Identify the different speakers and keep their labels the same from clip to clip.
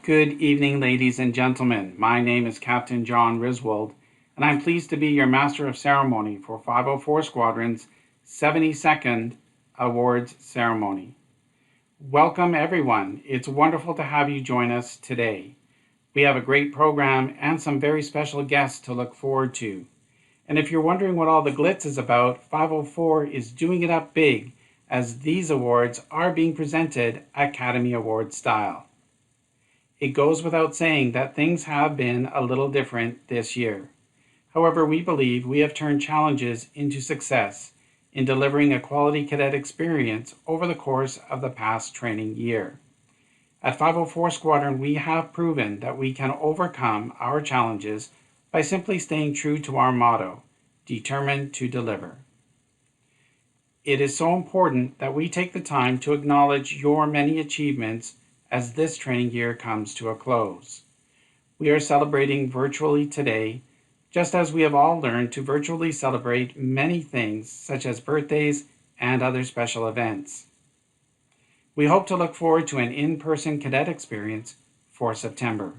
Speaker 1: Good evening, ladies and gentlemen. My name is Captain John Riswold, and I'm pleased to be your Master of Ceremony for 504 Squadron's 72nd Awards Ceremony. Welcome, everyone. It's wonderful to have you join us today. We have a great program and some very special guests to look forward to. And if you're wondering what all the glitz is about, 504 is doing it up big, as these awards are being presented Academy Award style. It goes without saying that things have been a little different this year. However, we believe we have turned challenges into success in delivering a quality cadet experience over the course of the past training year. At 504 Squadron, we have proven that we can overcome our challenges by simply staying true to our motto, determined to deliver. It is so important that we take the time to acknowledge your many achievements as this training year comes to a close. We are celebrating virtually today, just as we have all learned to virtually celebrate many things such as birthdays and other special events. We hope to look forward to an in-person cadet experience for September.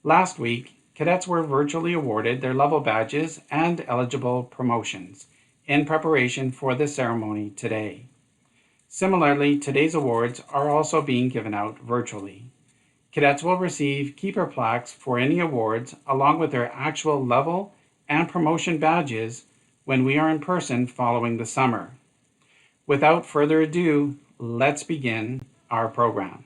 Speaker 1: Last week, cadets were virtually awarded their level badges and eligible promotions in preparation for the ceremony today. Similarly, today's awards are also being given out virtually. Cadets will receive keeper plaques for any awards along with their actual level and promotion badges when we are in person following the summer. Without further ado, let's begin our program.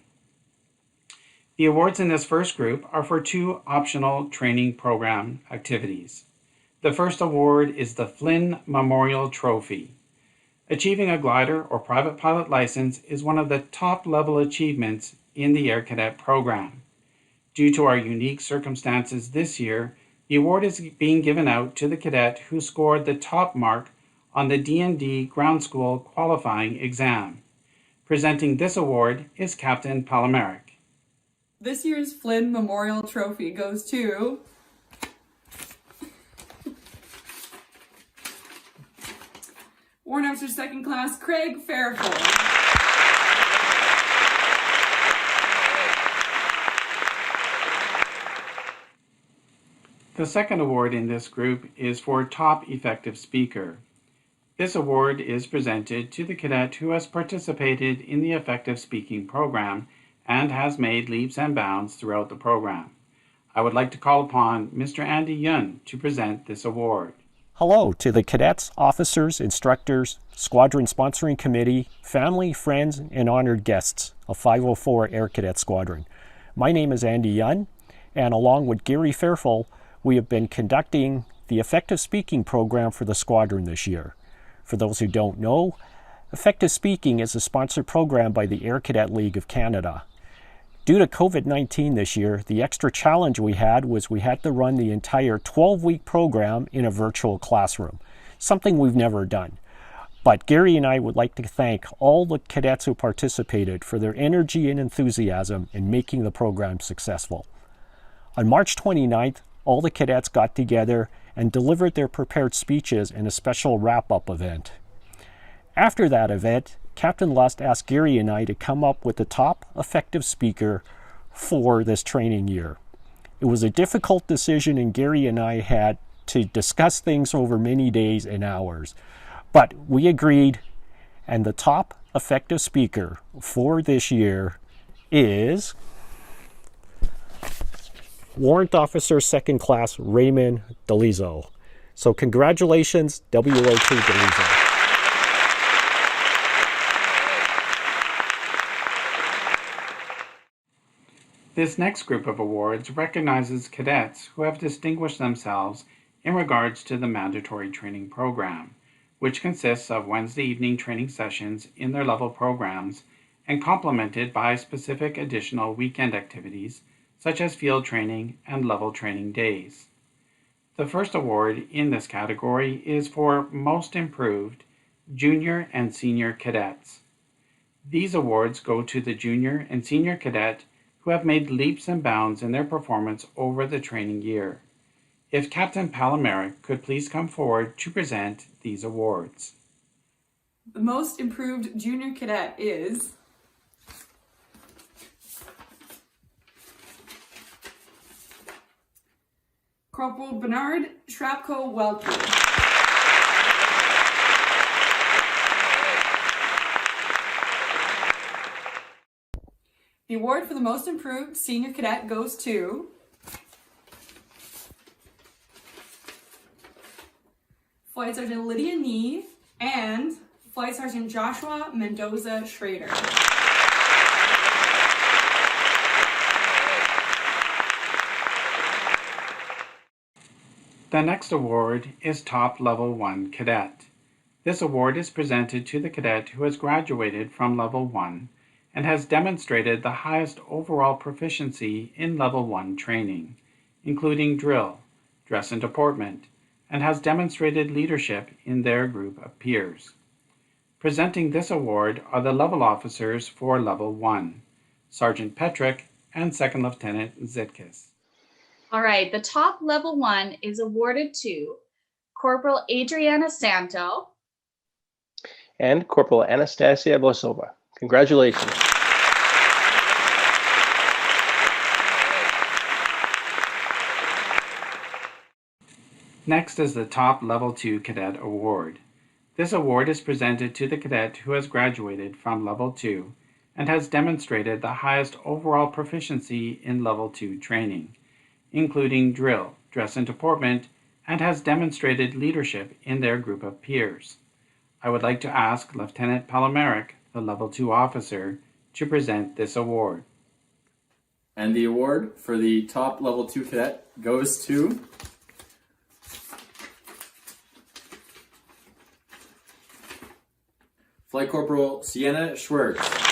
Speaker 1: The awards in this first group are for two optional training program activities. The first award is the Flynn Memorial Trophy. Achieving a glider or private pilot license is one of the top-level achievements in the Air Cadet program. Due to our unique circumstances this year, the award is being given out to the cadet who scored the top mark on the D&D Ground School qualifying exam. Presenting this award is Captain Palamaric.
Speaker 2: This year's Flynn Memorial Trophy goes to Warrant Officer Second Class Craig Fairfield.
Speaker 1: The second award in this group is for Top Effective Speaker. This award is presented to the cadet who has participated in the effective speaking program and has made leaps and bounds throughout the program. I would like to call upon Mr. Andy Yun to present this award.
Speaker 3: Hello to the cadets, officers, instructors, squadron sponsoring committee, family, friends, and honored guests of 504 Air Cadet Squadron. My name is Andy Yun, and along with Gary Fairfield, we have been conducting the Effective Speaking program for the squadron this year. For those who don't know, Effective Speaking is a sponsored program by the Air Cadet League of Canada. Due to COVID-19 this year, the extra challenge we had was we had to run the entire 12-week program in a virtual classroom, something we've never done. But Gary and I would like to thank all the cadets who participated for their energy and enthusiasm in making the program successful. On March 29th, all the cadets got together and delivered their prepared speeches in a special wrap-up event. After that event, Captain Lust asked Gary and I to come up with the top effective speaker for this training year. It was a difficult decision, and Gary and I had to discuss things over many days and hours. But we agreed, and the top effective speaker for this year is Warrant Officer Second Class Raymond Delizo. So congratulations, WOT Delizo.
Speaker 1: This next group of awards recognizes cadets who have distinguished themselves in regards to the mandatory training program, which consists of Wednesday evening training sessions in their level programs and complemented by specific additional weekend activities such as field training and level training days. The first award in this category is for Most Improved Junior and Senior Cadets. These awards go to the junior and senior cadet who have made leaps and bounds in their performance over the training year. If Captain Palamaric could please come forward to present these awards.
Speaker 2: The Most Improved Junior Cadet is Corporal Bernard Shrapko Welke. The award for the most improved senior cadet goes to Flight Sergeant Lydia Nee and Flight Sergeant Joshua Mendoza Schrader.
Speaker 1: The next award is Top Level 1 Cadet. This award is presented to the cadet who has graduated from Level 1 and has demonstrated the highest overall proficiency in Level 1 training, including drill, dress and deportment, and has demonstrated leadership in their group of peers. Presenting this award are the level officers for Level 1, Sergeant Petrick and Second Lieutenant Zitkus.
Speaker 4: All right, the top level 1 is awarded to Corporal Adriana Santo
Speaker 5: and Corporal Anastasia Vosova. Congratulations.
Speaker 1: Next is the Top Level 2 Cadet Award. This award is presented to the cadet who has graduated from Level 2 and has demonstrated the highest overall proficiency in Level 2 training, including drill, dress and deportment, and has demonstrated leadership in their group of peers. I would like to ask Lieutenant Palomaric, the Level 2 officer, to present this award.
Speaker 6: And the award for the top Level 2 cadet goes to Flight Corporal Sienna Schwertz.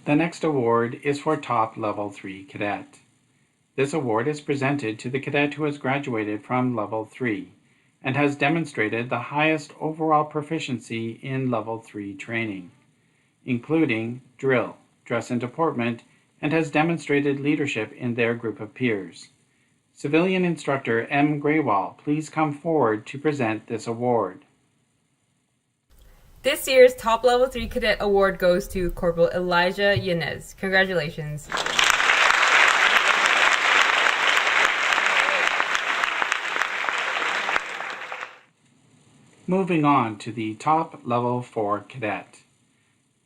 Speaker 1: The next award is for Top Level 3 Cadet. This award is presented to the cadet who has graduated from Level 3 and has demonstrated the highest overall proficiency in Level 3 training, including drill, dress and deportment, and has demonstrated leadership in their group of peers. Civilian Instructor M. Graywall, please come forward to present this award.
Speaker 7: This year's Top Level 3 Cadet Award goes to Corporal Elijah Yanez. Congratulations.
Speaker 1: Moving on to the Top Level 4 Cadet.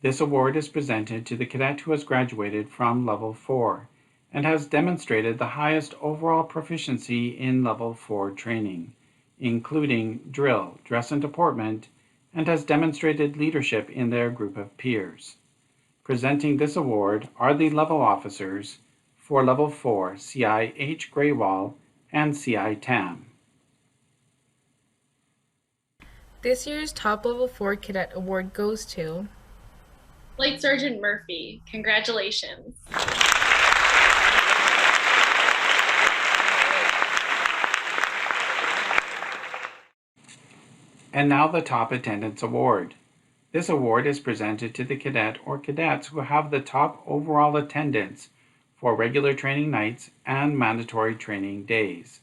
Speaker 1: This award is presented to the cadet who has graduated from Level 4 and has demonstrated the highest overall proficiency in Level 4 training, including drill, dress and deportment, and has demonstrated leadership in their group of peers. Presenting this award are the level officers for Level 4 CI H. Graywall and CI Tam.
Speaker 8: This year's Top Level 4 Cadet Award goes to
Speaker 9: Flight Sergeant Murphy. Congratulations.
Speaker 1: And now the Top Attendance Award. This award is presented to the cadet or cadets who have the top overall attendance for regular training nights and mandatory training days.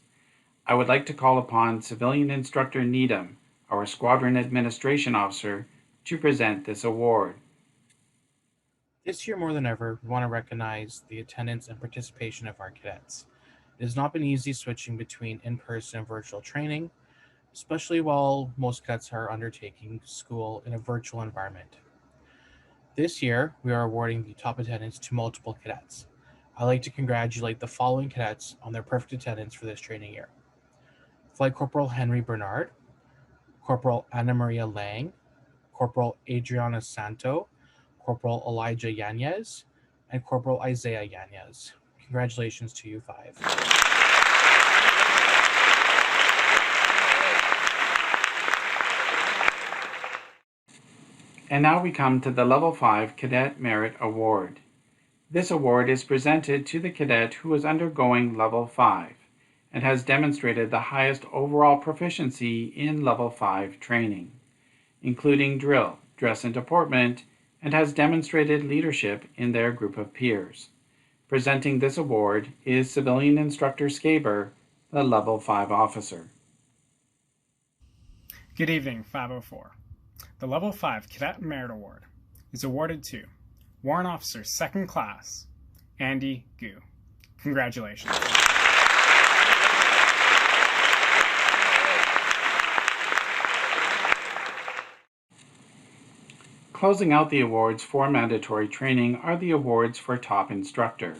Speaker 1: I would like to call upon Civilian Instructor Needham, our Squadron Administration Officer, to present this award.
Speaker 10: This year more than ever, we want to recognize the attendance and participation of our cadets. It has not been easy switching between in-person and virtual training, especially while most cadets are undertaking school in a virtual environment. This year, we are awarding the top attendance to multiple cadets. I'd like to congratulate the following cadets on their perfect attendance for this training year: Flight Corporal Henry Bernard, Corporal Anna Maria Lang, Corporal Adriana Santo, Corporal Elijah Yanez, and Corporal Isaiah Yanez. Congratulations to you five.
Speaker 1: And now we come to the Level 5 Cadet Merit Award. This award is presented to the cadet who is undergoing Level 5 and has demonstrated the highest overall proficiency in Level 5 training, including drill, dress and deportment, and has demonstrated leadership in their group of peers. Presenting this award is Civilian Instructor Skaber, the Level 5 officer.
Speaker 11: Good evening, 504. The Level 5 Cadet Merit Award is awarded to Warrant Officer Second Class, Andy Gu. Congratulations.
Speaker 1: Closing out the awards for mandatory training are the awards for top instructor.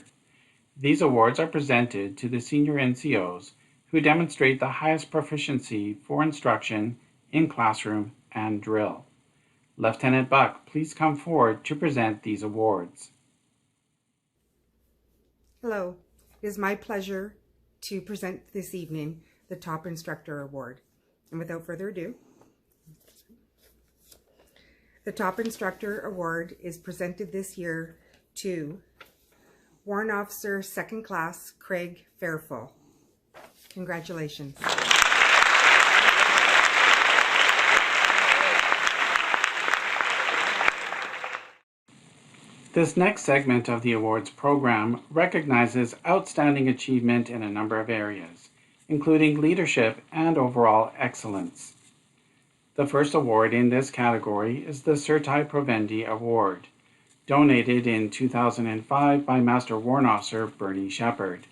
Speaker 1: These awards are presented to the senior NCOs who demonstrate the highest proficiency for instruction in classroom and drill. Lieutenant Buck, please come forward to present these awards.
Speaker 12: Hello, it is my pleasure to present this evening the Top Instructor Award. And without further ado, the Top Instructor Award is presented this year to Warrant Officer Second Class Craig Fairfull. Congratulations.
Speaker 1: This next segment of the awards program recognizes outstanding achievement in a number of areas, including leadership and overall excellence. The first award in this category is the Certi Provendi Award, donated in 2005 by Master Warrant Officer Bernie Shepard.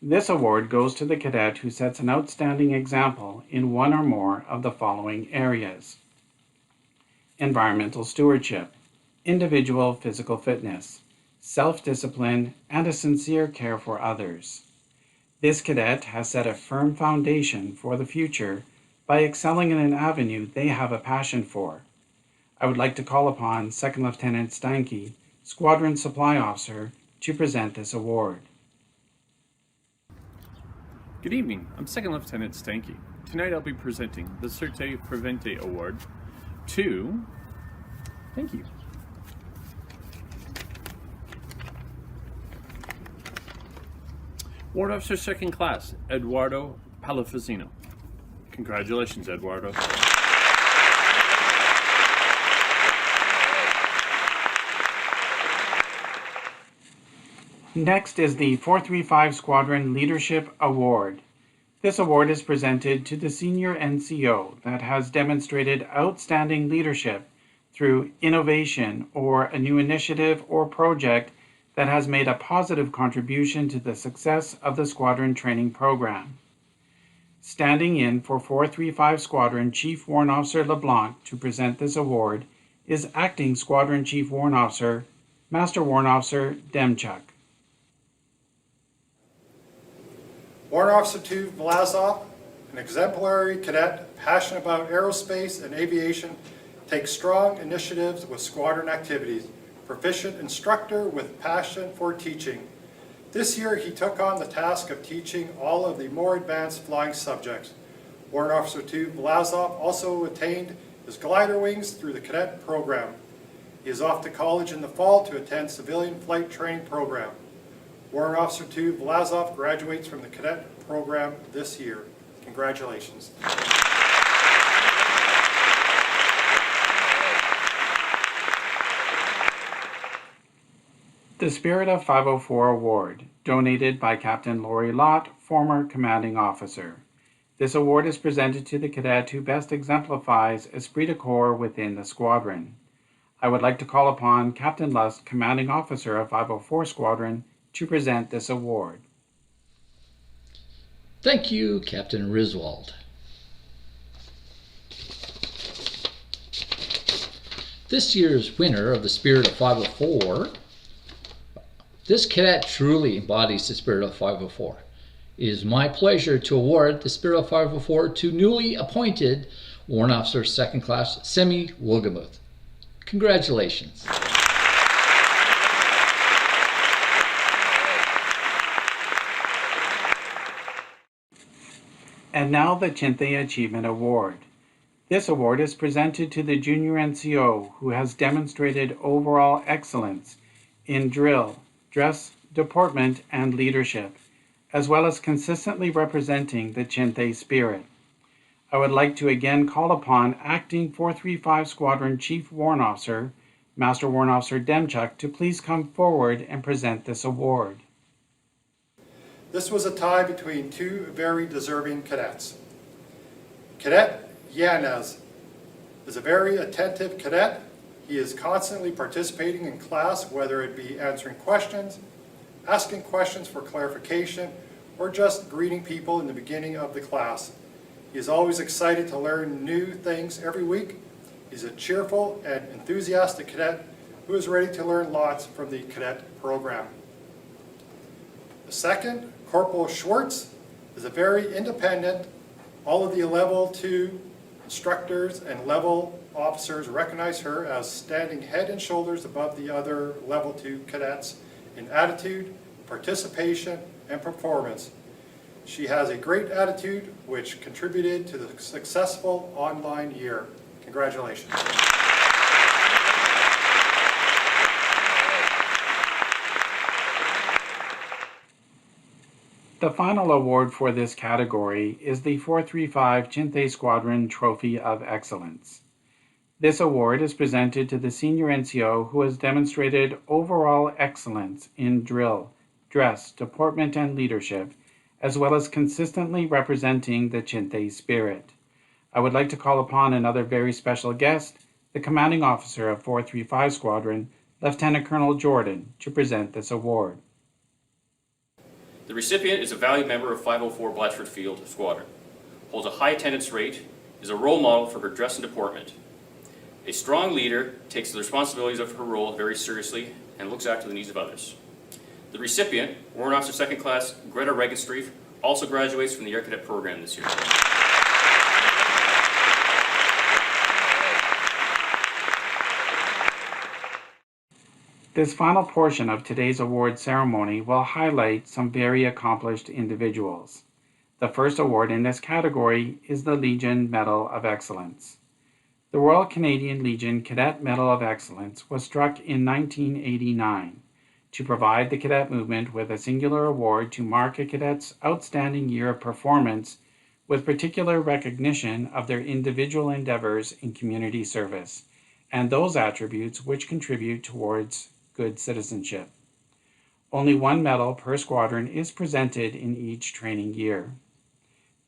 Speaker 1: This award goes to the cadet who sets an outstanding example in one or more of the following areas: environmental stewardship, individual physical fitness, self-discipline, and a sincere care for others. This cadet has set a firm foundation for the future by excelling in an avenue they have a passion for. I would like to call upon Second Lieutenant Steinke, Squadron Supply Officer, to present this award.
Speaker 13: Good evening, I'm Second Lieutenant Steinke. Tonight I'll be presenting the Certi Provendi Award to, thank you, Warrant Officer Second Class, Eduardo Palafazino. Congratulations, Eduardo.
Speaker 1: Next is the 435 Squadron Leadership Award. This award is presented to the senior NCO that has demonstrated outstanding leadership through innovation or a new initiative or project that has made a positive contribution to the success of the squadron training program. Standing in for 435 Squadron Chief Warrant Officer LeBlanc to present this award is Acting Squadron Chief Warrant Officer, Master Warrant Officer Demchuk.
Speaker 14: Warrant Officer 2 Vlasov, an exemplary cadet passionate about aerospace and aviation, takes strong initiatives with squadron activities, proficient instructor with passion for teaching. This year he took on the task of teaching all of the more advanced flying subjects. Warrant Officer 2 Vlasov also attained his glider wings through the cadet program. He is off to college in the fall to attend civilian flight training program. Warrant Officer 2 Vlasov graduates from the cadet program this year. Congratulations.
Speaker 1: The Spirit of 504 Award, donated by Captain Lori Lott, former commanding officer. This award is presented to the cadet who best exemplifies esprit de corps within the squadron. I would like to call upon Captain Lust, commanding officer of 504 Squadron, to present this award.
Speaker 15: Thank you, Captain Riswald. This year's winner of the Spirit of 504, this cadet truly embodies the Spirit of 504. It is my pleasure to award the Spirit of 504 to newly appointed Warrant Officer Second Class Semi Wogamuth. Congratulations.
Speaker 1: And now the Chinthe Achievement Award. This award is presented to the junior NCO who has demonstrated overall excellence in drill, dress, deportment, and leadership, as well as consistently representing the Chinthe spirit. I would like to again call upon Acting 435 Squadron Chief Warrant Officer, Master Warrant Officer Demchuk, to please come forward and present this award.
Speaker 14: This was a tie between two very deserving cadets. Cadet Yanez is a very attentive cadet. He is constantly participating in class, whether it be answering questions, asking questions for clarification, or just greeting people in the beginning of the class. He is always excited to learn new things every week. He's a cheerful and enthusiastic cadet who is ready to learn lots from the cadet program. The second, Corporal Schwartz, is a very independent. All of the level 2 instructors and level officers recognize her as standing head and shoulders above the other level 2 cadets in attitude, participation, and performance. She has a great attitude which contributed to the successful online year. Congratulations.
Speaker 1: The final award for this category is the 435 Chinthe Squadron Trophy of Excellence. This award is presented to the senior NCO who has demonstrated overall excellence in drill, dress, deportment, and leadership, as well as consistently representing the Chinthe spirit. I would like to call upon another very special guest, the commanding officer of 435 Squadron, Lieutenant Colonel Jordan, to present this award.
Speaker 16: The recipient is a valued member of 504 Blatchford Field Squadron, holds a high attendance rate, is a role model for her dress and deportment. A strong leader, takes the responsibilities of her role very seriously and looks after the needs of others. The recipient, Warrant Officer 2nd Class Greta Regenstreif, also graduates from the Air Cadet program this year.
Speaker 1: This final portion of today's award ceremony will highlight some very accomplished individuals. The first award in this category is the Legion Medal of Excellence. The Royal Canadian Legion Cadet Medal of Excellence was struck in 1989 to provide the cadet movement with a singular award to mark a cadet's outstanding year of performance with particular recognition of their individual endeavors in community service and those attributes which contribute towards good citizenship. Only one medal per squadron is presented in each training year.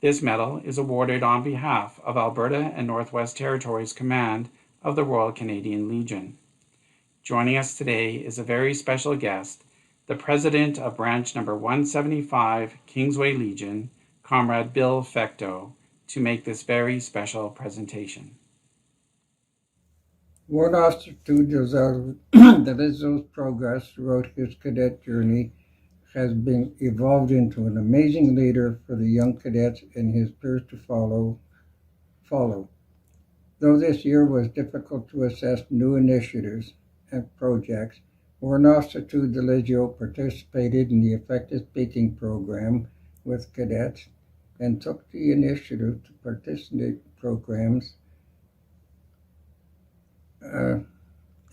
Speaker 1: This medal is awarded on behalf of Alberta and Northwest Territories Command of the Royal Canadian Legion. Joining us today is a very special guest, the President of Branch Number 175 Kingsway Legion, Comrade Bill Fecto, to make this very special presentation.
Speaker 17: Warrant Officer 2 Delizzo's progress throughout his cadet journey has been evolved into an amazing leader for the young cadets and his peers to follow. Though this year was difficult to assess new initiatives and projects, Warrant Officer 2 Delizzo participated in the effective speaking program with cadets and took the initiative to participate in programs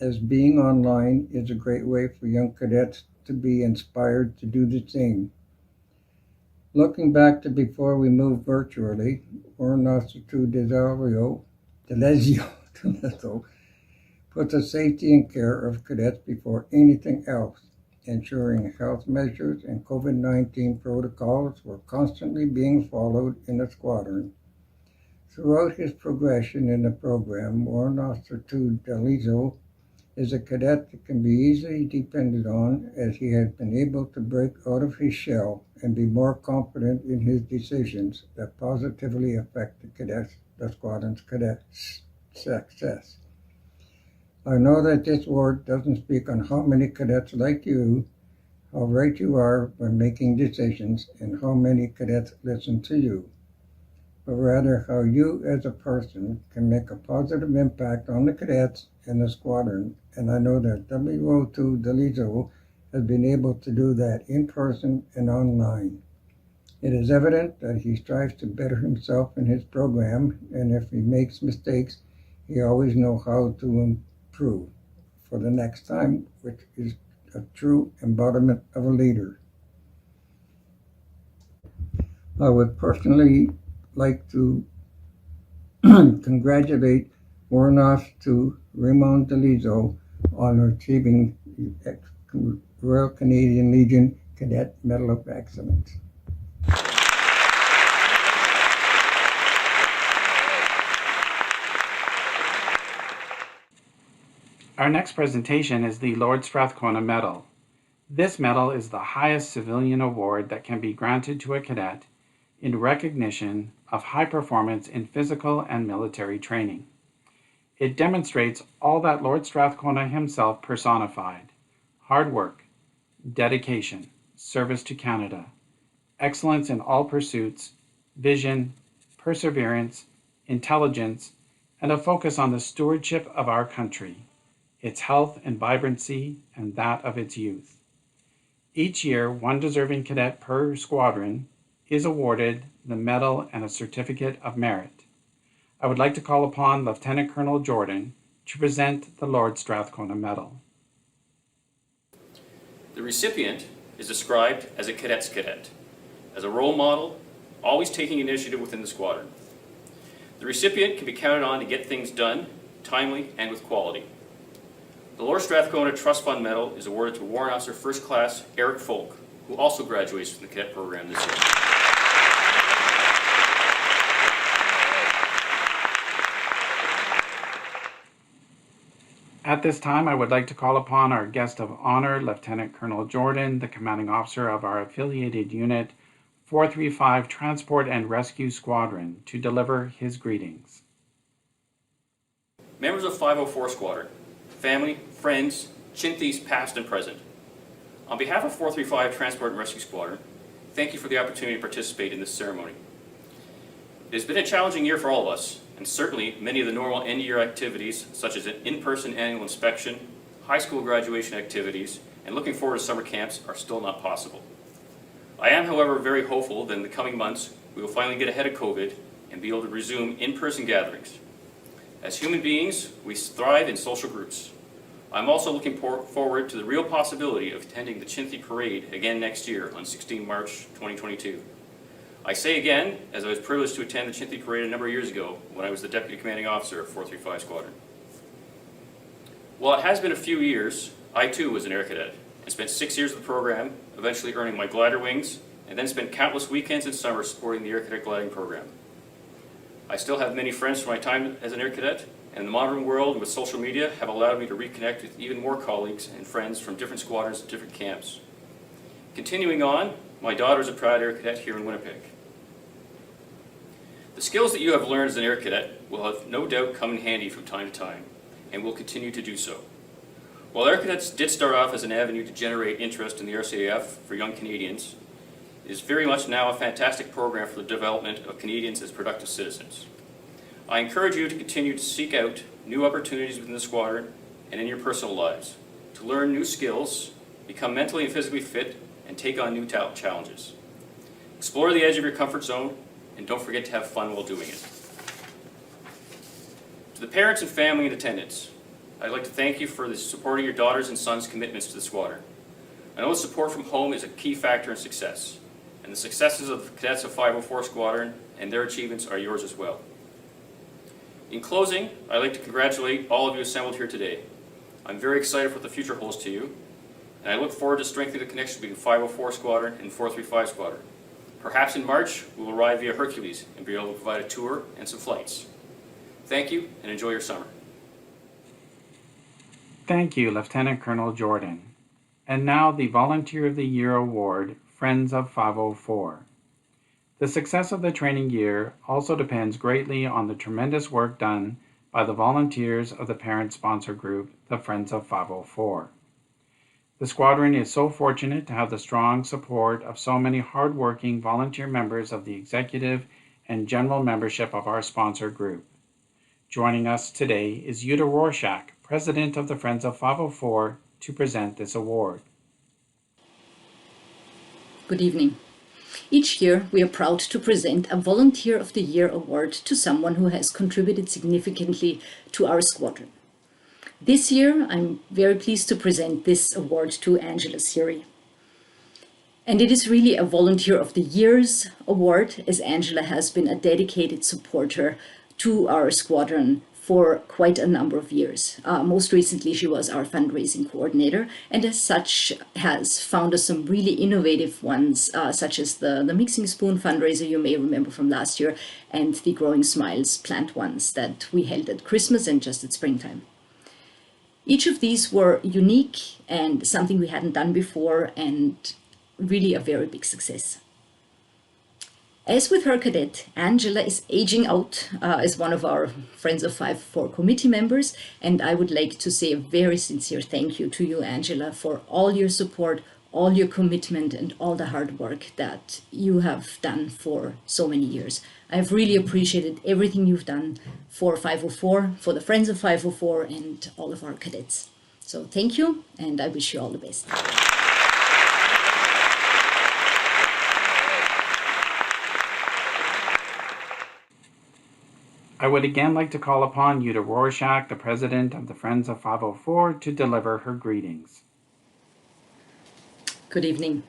Speaker 17: as being online is a great way for young cadets to be inspired to do the same. Looking back to before we moved virtually, Warrant Officer 2 Delizzo put the safety and care of cadets before anything else, ensuring health measures and COVID-19 protocols were constantly being followed in the squadron. Throughout his progression in the program, Warrant Officer 2 Delizzo is a cadet that can be easily depended on, as he has been able to break out of his shell and be more confident in his decisions that positively affect the squadron's cadets' success. I know that this award doesn't speak on how many cadets like you, how right you are when making decisions, and how many cadets listen to you, but rather how you as a person can make a positive impact on the cadets and the squadron. And I know that WO2 Delizzo has been able to do that in person and online. It is evident that he strives to better himself in his program, and if he makes mistakes, he always knows how to improve for the next time, which is a true embodiment of a leader. I would personally like to congratulate Warrant Officer 2 Raymond Delizzo on achieving the Royal Canadian Legion Cadet Medal of Excellence.
Speaker 1: Our next presentation is the Lord Strathcona Medal. This medal is the highest civilian award that can be granted to a cadet in recognition of high performance in physical and military training. It demonstrates all that Lord Strathcona himself personified: hard work, dedication, service to Canada, excellence in all pursuits, vision, perseverance, intelligence, and a focus on the stewardship of our country, its health and vibrancy, and that of its youth. Each year, one deserving cadet per squadron is awarded the medal and a certificate of merit. I would like to call upon Lieutenant Colonel Jordan to present the Lord Strathcona Medal.
Speaker 16: The recipient is described as a cadet's cadet, as a role model, always taking initiative within the squadron. The recipient can be counted on to get things done timely and with quality. The Lord Strathcona Trust Fund Medal is awarded to Warrant Officer First Class Eric Folk, who also graduates from the cadet program this year.
Speaker 1: At this time, I would like to call upon our guest of honor, Lieutenant Colonel Jordan, the commanding officer of our affiliated unit, 435 Transport and Rescue Squadron, to deliver his greetings.
Speaker 16: Members of 504 Squadron, family, friends, Chinthis past and present. On behalf of 435 Transport and Rescue Squadron, thank you for the opportunity to participate in this ceremony. It has been a challenging year for all of us, and certainly many of the normal end-of-year activities, such as an in-person annual inspection, high school graduation activities, and looking forward to summer camps are still not possible. I am, however, very hopeful that in the coming months, we will finally get ahead of COVID and be able to resume in-person gatherings. As human beings, we thrive in social groups. I'm also looking forward to the real possibility of attending the Chinthi Parade again next year on 16 March 2022. I say again, as I was privileged to attend the Chinthi Parade a number of years ago when I was the Deputy Commanding Officer of 435 Squadron. While it has been a few years, I too was an Air Cadet and spent 6 years of the program, eventually earning my glider wings, and then spent countless weekends and summers supporting the Air Cadet gliding program. I still have many friends from my time as an Air Cadet, and the modern world with social media have allowed me to reconnect with even more colleagues and friends from different squadrons and different camps. Continuing on, my daughter is a proud Air Cadet here in Winnipeg. The skills that you have learned as an Air Cadet will have no doubt come in handy from time to time, and will continue to do so. While Air Cadets did start off as an avenue to generate interest in the RCAF for young Canadians, it is very much now a fantastic program for the development of Canadians as productive citizens. I encourage you to continue to seek out new opportunities within the squadron and in your personal lives, to learn new skills, become mentally and physically fit, and take on new challenges. Explore the edge of your comfort zone, and don't forget to have fun while doing it. To the parents and family in attendance, I'd like to thank you for supporting your daughters and sons' commitments to the squadron. I know support from home is a key factor in success, and the successes of the cadets of 504 Squadron and their achievements are yours as well. In closing, I'd like to congratulate all of you assembled here today. I'm very excited for what the future holds to you, and I look forward to strengthening the connection between 504 Squadron and 435 Squadron. Perhaps in March, we will arrive via Hercules and be able to provide a tour and some flights. Thank you, and enjoy your summer.
Speaker 1: Thank you, Lieutenant Colonel Jordan. And now the Volunteer of the Year Award, Friends of 504. The success of the training year also depends greatly on the tremendous work done by the volunteers of the parent sponsor group, the Friends of 504. The squadron is so fortunate to have the strong support of so many hardworking volunteer members of the executive and general membership of our sponsor group. Joining us today is Yuta Rorschach, President of the Friends of 504, to present this award.
Speaker 18: Good evening. Each year, we are proud to present a Volunteer of the Year award to someone who has contributed significantly to our squadron. This year, I'm very pleased to present this award to Angela Siri. And it is really a Volunteer of the Year's award, as Angela has been a dedicated supporter to our squadron for quite a number of years. Most recently, she was our fundraising coordinator, and as such has found us some really innovative ones, such as the Mixing Spoon fundraiser you may remember from last year, and the Growing Smiles plant ones that we held at Christmas and just at springtime. Each of these were unique and something we hadn't done before, and really a very big success. As with her cadet, Angela is aging out as one of our Friends of 504 committee members, and I would like to say a very sincere thank you to you, Angela, for all your support, all your commitment, and all the hard work that you have done for so many years. I've really appreciated everything you've done for 504, for the Friends of 504, and all of our cadets. So thank you, and I wish you all the best.
Speaker 1: I would again like to call upon Uta Rorschach, the president of the Friends of 504, to deliver her greetings.
Speaker 18: Good evening.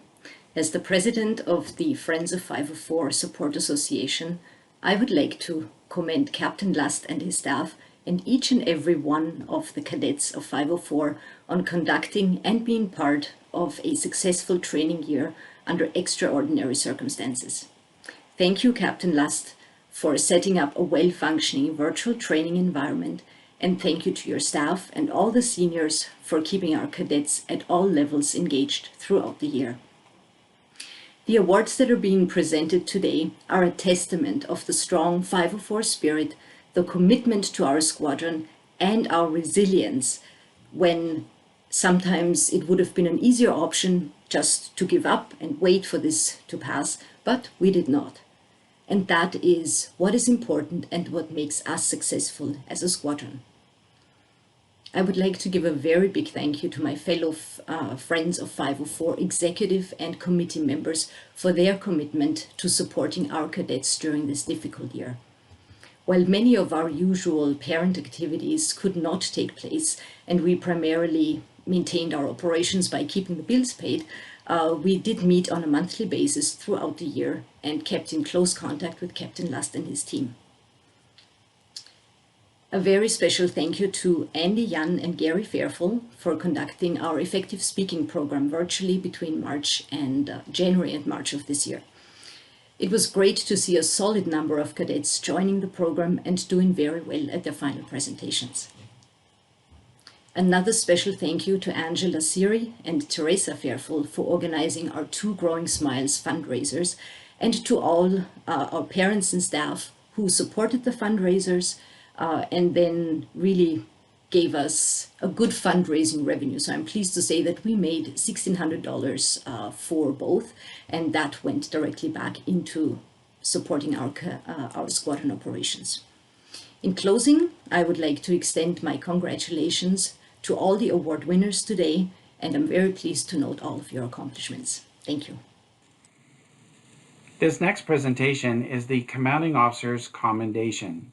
Speaker 18: As the president of the Friends of 504 Support Association, I would like to commend Captain Lust and his staff and each and every one of the cadets of 504 on conducting and being part of a successful training year under extraordinary circumstances. Thank you, Captain Lust, for setting up a well-functioning virtual training environment, and thank you to your staff and all the seniors for keeping our cadets at all levels engaged throughout the year. The awards that are being presented today are a testament of the strong 504 spirit, the commitment to our squadron, and our resilience when sometimes it would have been an easier option just to give up and wait for this to pass, but we did not. And that is what is important and what makes us successful as a squadron. I would like to give a very big thank you to my fellow Friends of 504 executive and committee members for their commitment to supporting our cadets during this difficult year. While many of our usual parent activities could not take place, and we primarily maintained our operations by keeping the bills paid, we did meet on a monthly basis throughout the year and kept in close contact with Captain Lust and his team. A very special thank you to Andy Young and Gary Fairfull for conducting our effective speaking program virtually between January and March of this year. It was great to see a solid number of cadets joining the program and doing very well at their final presentations. Another special thank you to Angela Siri and Teresa Fairfull for organizing our 2 Growing Smiles fundraisers, and to all our parents and staff who supported the fundraisers and then really gave us a good fundraising revenue. So I'm pleased to say that we made $1,600 for both, and that went directly back into supporting our squadron operations. In closing, I would like to extend my congratulations to all the award winners today, and I'm very pleased to note all of your accomplishments. Thank you.
Speaker 1: This next presentation is the Commanding Officer's Commendation.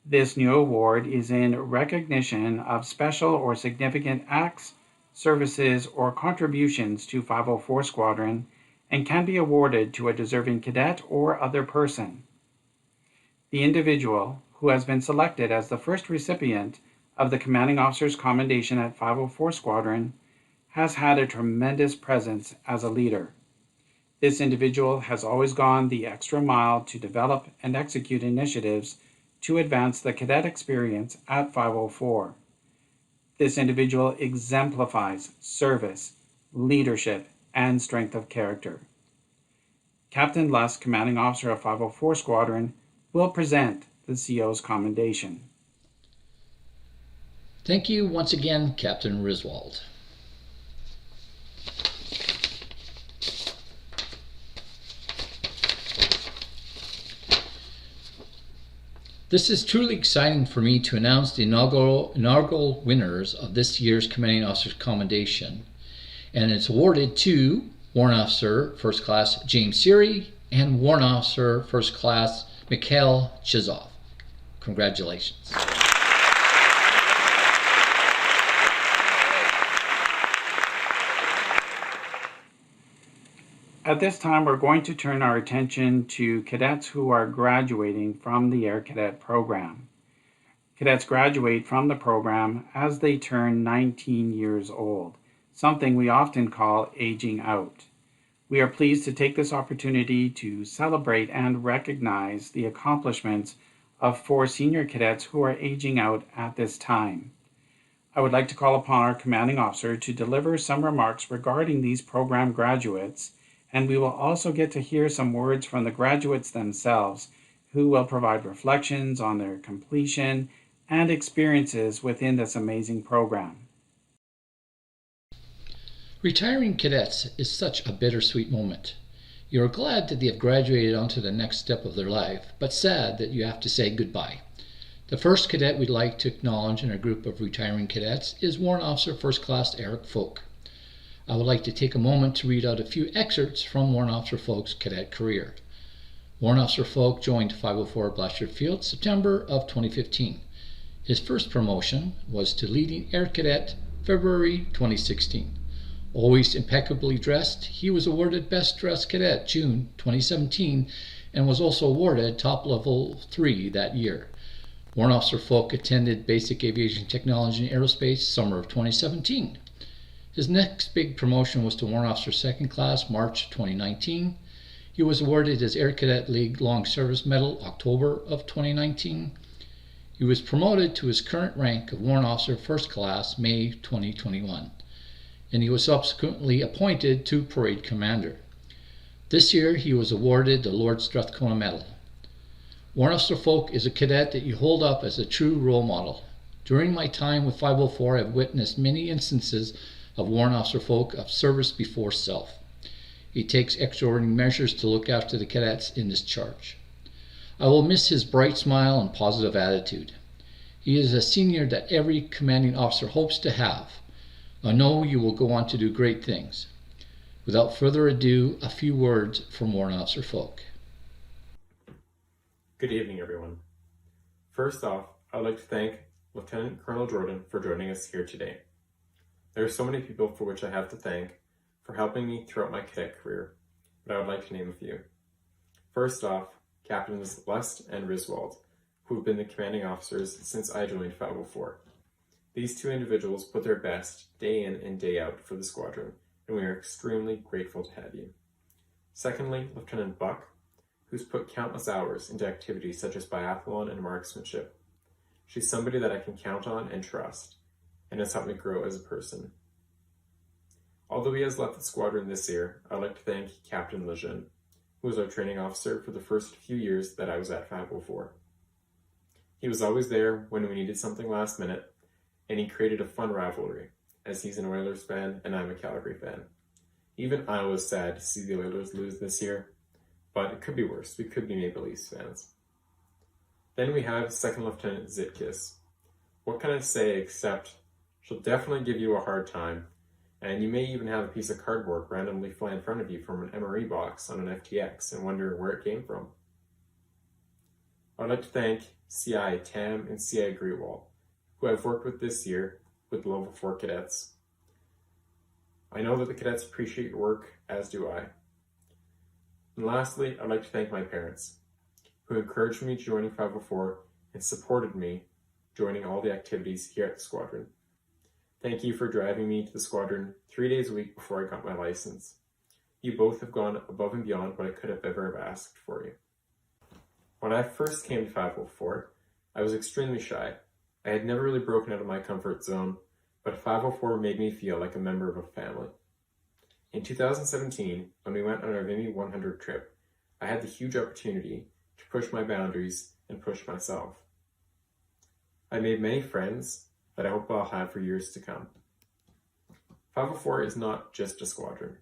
Speaker 1: This new award is in recognition of special or significant acts, services, or contributions to 504 Squadron and can be awarded to a deserving cadet or other person. The individual who has been selected as the first recipient of the Commanding Officer's Commendation at 504 Squadron has had a tremendous presence as a leader. This individual has always gone the extra mile to develop and execute initiatives to advance the cadet experience at 504. This individual exemplifies service, leadership, and strength of character. Captain Lust, Commanding Officer of 504 Squadron, will present the CO's commendation.
Speaker 15: Thank you once again, Captain Riswald. This is truly exciting for me to announce the inaugural winners of this year's Commanding Officer's Commendation, and it's awarded to Warrant Officer First Class James Siri and Warrant Officer First Class Mikhail Chizov. Congratulations.
Speaker 1: At this time, we're going to turn our attention to cadets who are graduating from the Air Cadet program. Cadets graduate from the program as they turn 19 years old, something we often call aging out. We are pleased to take this opportunity to celebrate and recognize the accomplishments of 4 senior cadets who are aging out at this time. I would like to call upon our commanding officer to deliver some remarks regarding these program graduates, and we will also get to hear some words from the graduates themselves, who will provide reflections on their completion and experiences within this amazing program.
Speaker 15: Retiring cadets is such a bittersweet moment. You are glad that they have graduated onto the next step of their life, but sad that you have to say goodbye. The first cadet we'd like to acknowledge in our group of retiring cadets is Warrant Officer First Class Eric Folk. I would like to take a moment to read out a few excerpts from Warrant Officer Folk's cadet career. Warrant Officer Folk joined 504 Blatchford Field September of 2015. His first promotion was to Leading Air Cadet February 2016. Always impeccably dressed, he was awarded Best Dressed Cadet June 2017 and was also awarded Top Level 3 that year. Warrant Officer Folk attended Basic Aviation Technology and Aerospace summer of 2017. His next big promotion was to Warrant Officer Second Class March 2019. He was awarded his Air Cadet League Long Service Medal October of 2019. He was promoted to his current rank of Warrant Officer First Class May 2021. And he was subsequently appointed to Parade Commander. This year he was awarded the Lord Strathcona Medal. Warrant Officer Folk is a cadet that you hold up as a true role model. During my time with 504, I've witnessed many instances of Warrant Officer Folk of service before self. He takes extraordinary measures to look after the cadets in this charge. I will miss his bright smile and positive attitude. He is a senior that every commanding officer hopes to have. I know you will go on to do great things. Without further ado, a few words from Warrant Officer Folk.
Speaker 19: Good evening, everyone. First off, I would like to thank Lieutenant Colonel Jordan for joining us here today. There are so many people for which I have to thank for helping me throughout my cadet career, but I would like to name a few. First off, Captains Lust and Riswald, who have been the commanding officers since I joined 504. These two individuals put their best day in and day out for the squadron, and we are extremely grateful to have you. Secondly, Lieutenant Buck, who's put countless hours into activities such as biathlon and marksmanship. She's somebody that I can count on and trust, and has helped me grow as a person. Although he has left the squadron this year, I'd like to thank Captain Lejeune, who was our training officer for the first few years that I was at 504. He was always there when we needed something last minute, and he created a fun rivalry, as he's an Oilers fan and I'm a Calgary fan. Even I was sad to see the Oilers lose this year, but it could be worse. We could be Maple Leafs fans. Then we have Second Lieutenant Zitkis. What can I say except she'll definitely give you a hard time, and you may even have a piece of cardboard randomly fly in front of you from an MRE box on an FTX and wonder where it came from. I'd like to thank CI Tam and CI Grewal, who I've worked with this year with Level 4 cadets. I know that the cadets appreciate your work, as do I. And lastly, I'd like to thank my parents, who encouraged me joining 504 and supported me joining all the activities here at the squadron. Thank you for driving me to the squadron 3 days a week before I got my license. You both have gone above and beyond what I could have ever asked for you. When I first came to 504, I was extremely shy. I had never really broken out of my comfort zone, but 504 made me feel like a member of a family. In 2017, when we went on our Vimy 100 trip, I had the huge opportunity to push my boundaries and push myself. I made many friends that I hope I'll have for years to come. 504 is not just a squadron.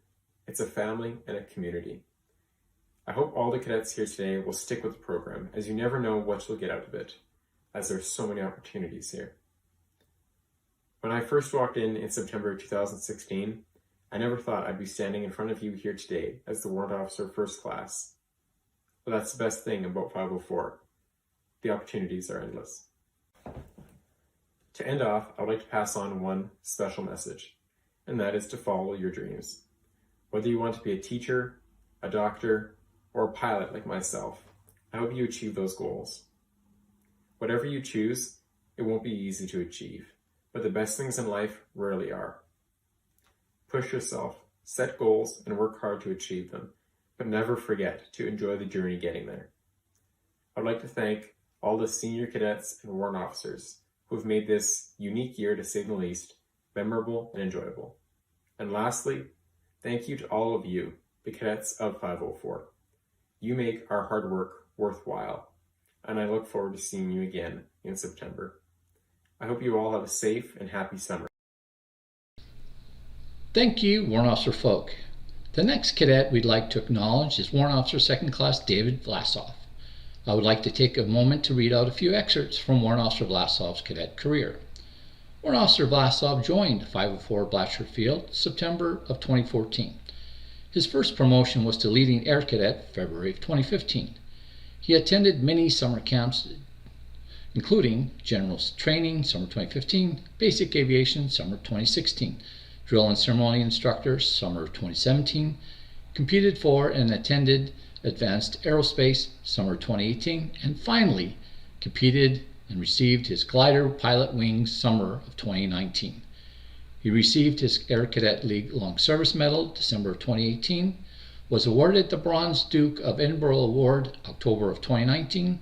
Speaker 19: It's a family and a community. I hope all the cadets here today will stick with the program, as you never know what you'll get out of it, as there's so many opportunities here. When I first walked in September 2016, I never thought I'd be standing in front of you here today as the Warrant Officer First Class. But that's the best thing about 504. The opportunities are endless. To end off, I would like to pass on one special message, and that is to follow your dreams. Whether you want to be a teacher, a doctor, or a pilot like myself, I hope you achieve those goals. Whatever you choose, it won't be easy to achieve, but the best things in life rarely are. Push yourself, set goals, and work hard to achieve them, but never forget to enjoy the journey getting there. I'd like to thank all the senior cadets and warrant officers who have made this unique year, to say the least, memorable and enjoyable. And lastly, thank you to all of you, the cadets of 504. You make our hard work worthwhile, and I look forward to seeing you again in September. I hope you all have a safe and happy summer.
Speaker 15: Thank you, Warrant Officer Folk. The next cadet we'd like to acknowledge is Warrant Officer Second Class David Vlasov. I would like to take a moment to read out a few excerpts from Warrant Officer Vlasov's cadet career. Warrant Officer Vlasov joined 504 Blatchford Field September of 2014. His first promotion was to leading air cadet February of 2015. He attended many summer camps, including General Training Summer 2015, Basic Aviation Summer 2016, Drill and Ceremony Instructor Summer 2017, competed for and attended Advanced Aerospace Summer 2018, and finally competed and received his Glider Pilot Wings Summer of 2019. He received his Air Cadet League Long Service Medal December of 2018, was awarded the Bronze Duke of Edinburgh Award October of 2019,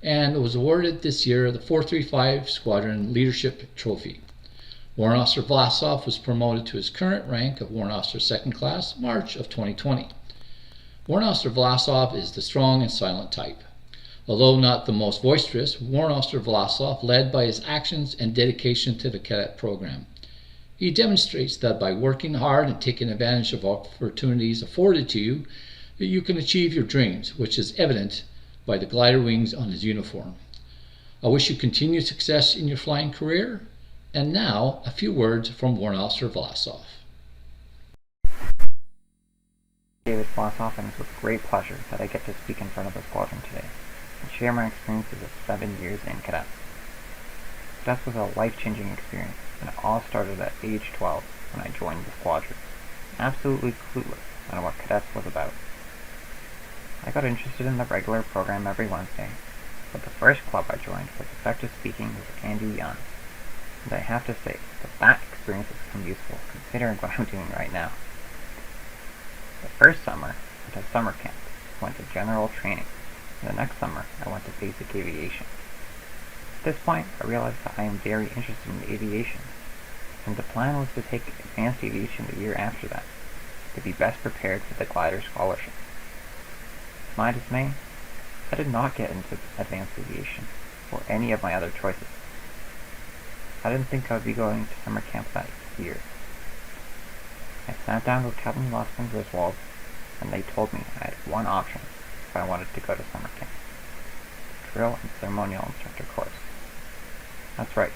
Speaker 15: and was awarded this year the 435 Squadron Leadership Trophy. Warrant Officer Vlasov was promoted to his current rank of Warrant Officer Second Class March of 2020. Warrant Officer Vlasov is the strong and silent type. Although not the most boisterous, Warrant Officer Vlasov led by his actions and dedication to the cadet program. He demonstrates that by working hard and taking advantage of opportunities afforded to you, that you can achieve your dreams, which is evident by the glider wings on his uniform. I wish you continued success in your flying career. And now, a few words from Warrant Officer Vlasov.
Speaker 20: David Vlasov, and it's with great pleasure that I get to speak in front of the squadron today and share my experiences of 7 years in cadets. Cadets was a life-changing experience, and it all started at age 12 when I joined the squadron, absolutely clueless on what cadets was about. I got interested in the regular program every Wednesday, but the first club I joined was Effective Speaking with Andy Young, and I have to say that experience has become useful considering what I'm doing right now. The first summer, I went to summer camp, went to general training, and the next summer I went to basic aviation. At this point, I realized that I am very interested in aviation, and the plan was to take advanced aviation the year after that, to be best prepared for the glider scholarship. To my dismay, I did not get into advanced aviation, or any of my other choices. I didn't think I would be going to summer camp that year. I sat down with Captain Losman Griswold, and they told me I had one option if I wanted to go to summer camp: drill and ceremonial instructor course. That's right,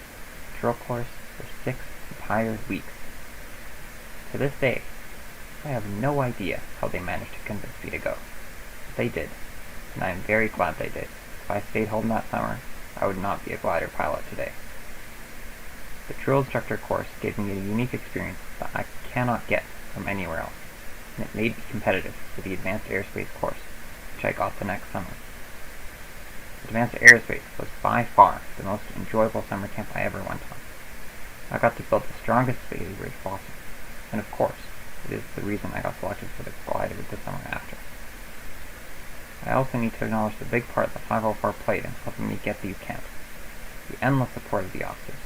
Speaker 20: drill course for 6 entire weeks. To this day, I have no idea how they managed to convince me to go. But they did, and I am very glad they did. If I stayed home that summer, I would not be a glider pilot today. The drill instructor course gave me a unique experience that I cannot get from anywhere else, and it made me competitive for the Advanced Aerospace course, which I got the next summer. Advanced Aerospace was by far the most enjoyable summer camp I ever went on. I got to build the strongest spacey rig possible, and of course, it is the reason I got selected for the glider the summer after. I also need to acknowledge the big part that 504 played in helping me get these camps, the endless support of the officers,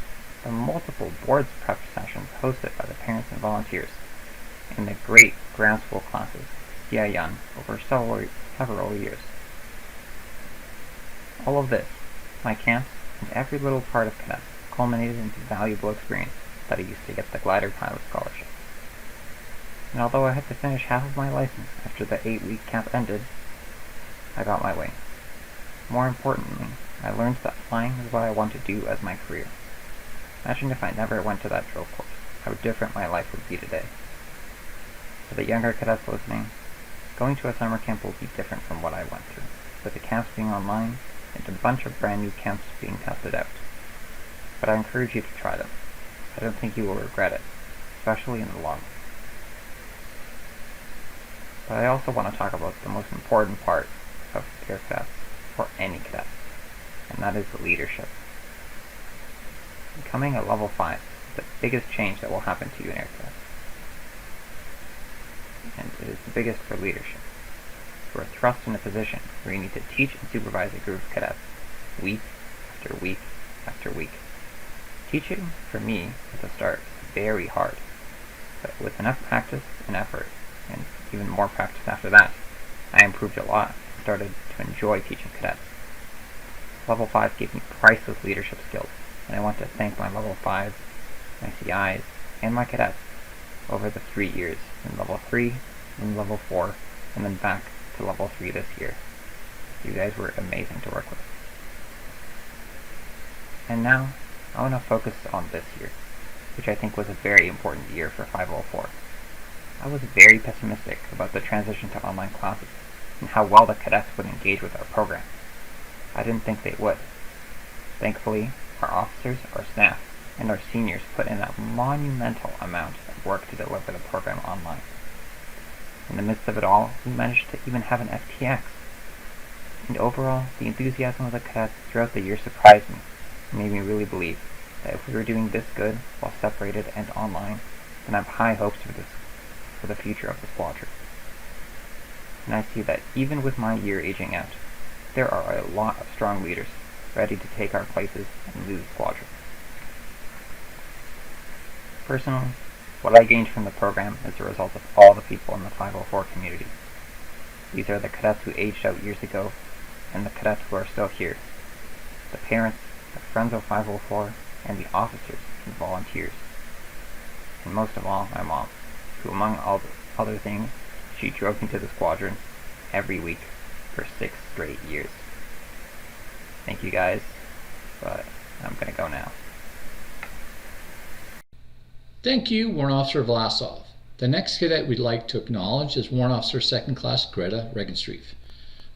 Speaker 20: the multiple boards prep sessions hosted by the parents and volunteers, and the great ground school classes via Yun over several years. All of this, my camps, and every little part of cadets culminated into valuable experience that I used to get the glider pilot scholarship. And although I had to finish half of my license after the 8-week camp ended, I got my way. More importantly, I learned that flying is what I want to do as my career. Imagine if I never went to that drill course, how different my life would be today. For the younger cadets listening, going to a summer camp will be different from what I went through, with the camps being online and a bunch of brand new camps being tested out. But I encourage you to try them. I don't think you will regret it, especially in the long run. But I also want to talk about the most important part of air cadets, or any cadet, and that is the leadership. Becoming a level 5 is the biggest change that will happen to you in air cadets, and it is the biggest for leadership. You are thrust in a position where you need to teach and supervise a group of cadets, week after week after week. Teaching, for me, at the start, was very hard, but with enough practice and effort, and even more practice after that, I improved a lot and started to enjoy teaching cadets. Level 5 gave me priceless leadership skills, and I want to thank my Level 5s, my CIs, and my cadets over the 3 years in Level 3, then Level 4, and then back to Level 3 this year. You guys were amazing to work with. And now, I want to focus on this year, which I think was a very important year for 504. I was very pessimistic about the transition to online classes and how well the cadets would engage with our program. I didn't think they would. Thankfully, our officers, our staff, and our seniors put in a monumental amount of work to deliver the program online. In the midst of it all, we managed to even have an FTX. And overall, the enthusiasm of the cadets throughout the year surprised me and made me really believe that if we were doing this good while separated and online, then I have high hopes for the future of the squadron. And I see that even with my year aging out, there are a lot of strong leaders ready to take our places and lead the squadron. Personally, what I gained from the program is the result of all the people in the 504 community. These are the cadets who aged out years ago, and the cadets who are still here, the parents, the friends of 504, and the officers and volunteers. And most of all, my mom, who among all other things, she drove me to the squadron every week for 6 straight years. Thank you guys, but I'm gonna go now.
Speaker 15: Thank you, Warrant Officer Vlasov. The next cadet we'd like to acknowledge is Warrant Officer 2nd Class Greta Regenstrief.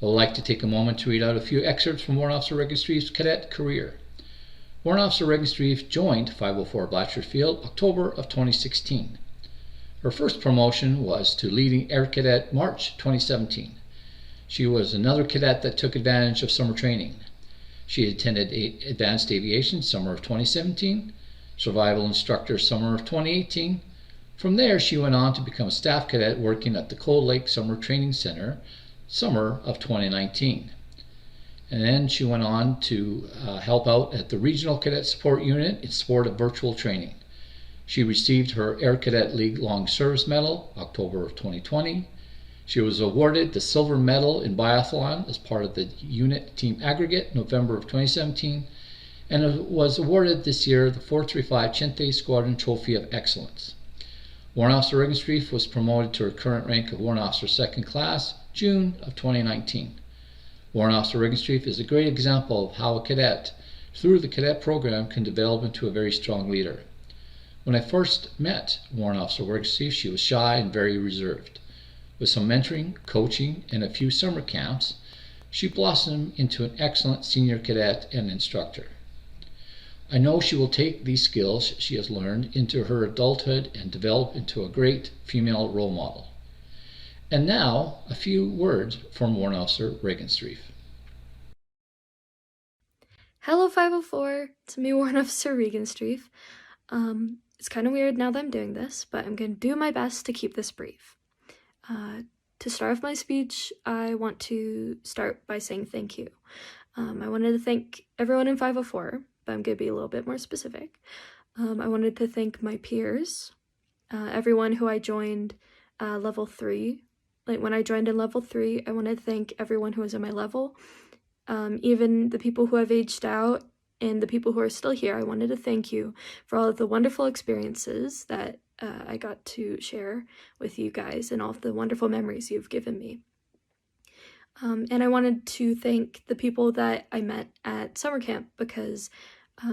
Speaker 15: I would like to take a moment to read out a few excerpts from Warrant Officer Regenstrief's cadet career. Warrant Officer Regenstrief joined 504 Blatchford Field October of 2016. Her first promotion was to Leading Air Cadet March 2017. She was another cadet that took advantage of summer training. She attended Advanced Aviation summer of 2017, Survival Instructor summer of 2018. From there, she went on to become a staff cadet working at the Cold Lake Summer Training Center summer of 2019. And then she went on to help out at the Regional Cadet Support Unit in support of virtual training. She received her Air Cadet League Long Service Medal October of 2020. She was awarded the Silver Medal in Biathlon as part of the unit team aggregate November of 2017, and was awarded this year the 435 Chente Squadron Trophy of Excellence. Warrant Officer Regenstrief was promoted to her current rank of Warrant Officer 2nd Class June of 2019. Warrant Officer Regenstrief is a great example of how a cadet, through the cadet program, can develop into a very strong leader. When I first met Warrant Officer Regenstrief, she was shy and very reserved. With some mentoring, coaching, and a few summer camps, she blossomed into an excellent senior cadet and instructor. I know she will take these skills she has learned into her adulthood and develop into a great female role model. And now, a few words from Warrant Officer Regenstrief.
Speaker 21: Hello 504, it's me, Warrant Officer Regenstrief. It's kind of weird now that I'm doing this, but I'm going to do my best to keep this brief. To start off my speech, I want to start by saying thank you. I wanted to thank everyone in 504, but I'm going to be a little bit more specific. I wanted to thank my peers, everyone who I joined level 3. Like when I joined in level 3, I wanted to thank everyone who was in my level, even the people who have aged out and the people who are still here. I wanted to thank you for all of the wonderful experiences that I got to share with you guys and all of the wonderful memories you've given me. And I wanted to thank the people that I met at summer camp because